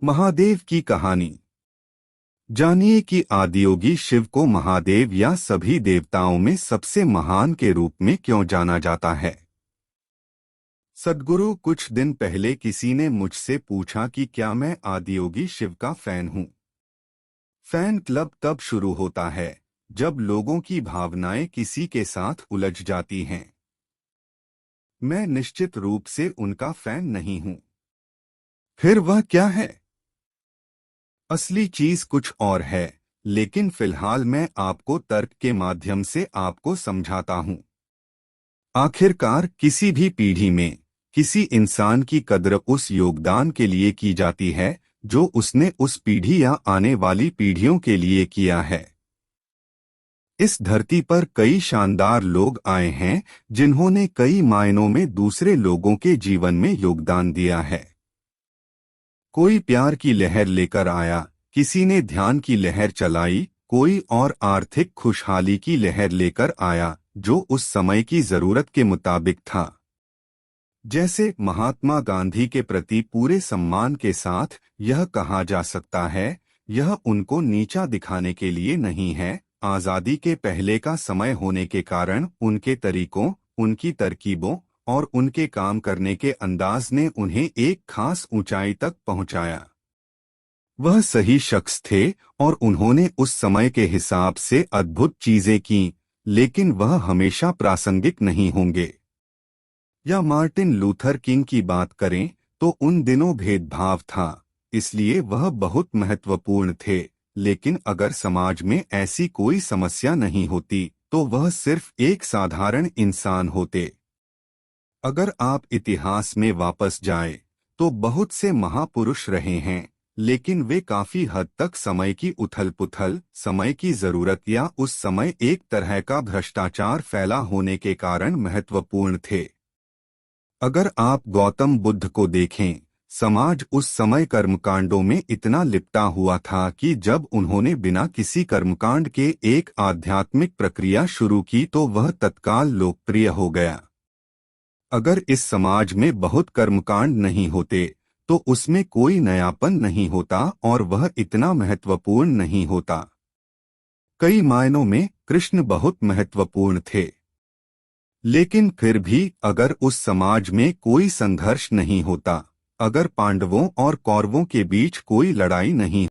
महादेव की कहानी। जानिए कि आदियोगी शिव को महादेव या सभी देवताओं में सबसे महान के रूप में क्यों जाना जाता है। सद्गुरु, कुछ दिन पहले किसी ने मुझसे पूछा कि क्या मैं आदियोगी शिव का फैन हूँ। फैन क्लब तब शुरू होता है जब लोगों की भावनाएं किसी के साथ उलझ जाती हैं। मैं निश्चित रूप से उनका फैन नहीं हूँ। फिर वह क्या है? असली चीज कुछ और है, लेकिन फिलहाल मैं आपको तर्क के माध्यम से आपको समझाता हूं। आखिरकार किसी भी पीढ़ी में किसी इंसान की कद्र उस योगदान के लिए की जाती है जो उसने उस पीढ़ी या आने वाली पीढ़ियों के लिए किया है। इस धरती पर कई शानदार लोग आए हैं जिन्होंने कई मायनों में दूसरे लोगों के जीवन में योगदान दिया है। कोई प्यार की लहर लेकर आया, किसी ने ध्यान की लहर चलाई, कोई और आर्थिक खुशहाली की लहर लेकर आया जो उस समय की जरूरत के मुताबिक था। जैसे महात्मा गांधी के प्रति पूरे सम्मान के साथ यह कहा जा सकता है, यह उनको नीचा दिखाने के लिए नहीं है। आजादी के पहले का समय होने के कारण उनके तरीकों, उनकी तरकीबों और उनके काम करने के अंदाज ने उन्हें एक खास ऊंचाई तक पहुंचाया। वह सही शख्स थे और उन्होंने उस समय के हिसाब से अद्भुत चीजें की, लेकिन वह हमेशा प्रासंगिक नहीं होंगे। या मार्टिन लूथर किंग की बात करें तो उन दिनों भेदभाव था, इसलिए वह बहुत महत्वपूर्ण थे। लेकिन अगर समाज में ऐसी कोई समस्या नहीं होती तो वह सिर्फ एक साधारण इंसान होते। अगर आप इतिहास में वापस जाएं, तो बहुत से महापुरुष रहे हैं, लेकिन वे काफी हद तक समय की उथल-पुथल, समय की जरूरत या उस समय एक तरह का भ्रष्टाचार फैला होने के कारण महत्वपूर्ण थे। अगर आप गौतम बुद्ध को देखें, समाज उस समय कर्मकांडों में इतना लिपटा हुआ था कि जब उन्होंने बिना किसी कर्मकांड के एक आध्यात्मिक प्रक्रिया शुरू की तो वह तत्काल लोकप्रिय हो गया। अगर इस समाज में बहुत कर्मकांड नहीं होते तो उसमें कोई नयापन नहीं होता और वह इतना महत्वपूर्ण नहीं होता। कई मायनों में कृष्ण बहुत महत्वपूर्ण थे, लेकिन फिर भी अगर उस समाज में कोई संघर्ष नहीं होता, अगर पांडवों और कौरवों के बीच कोई लड़ाई नहीं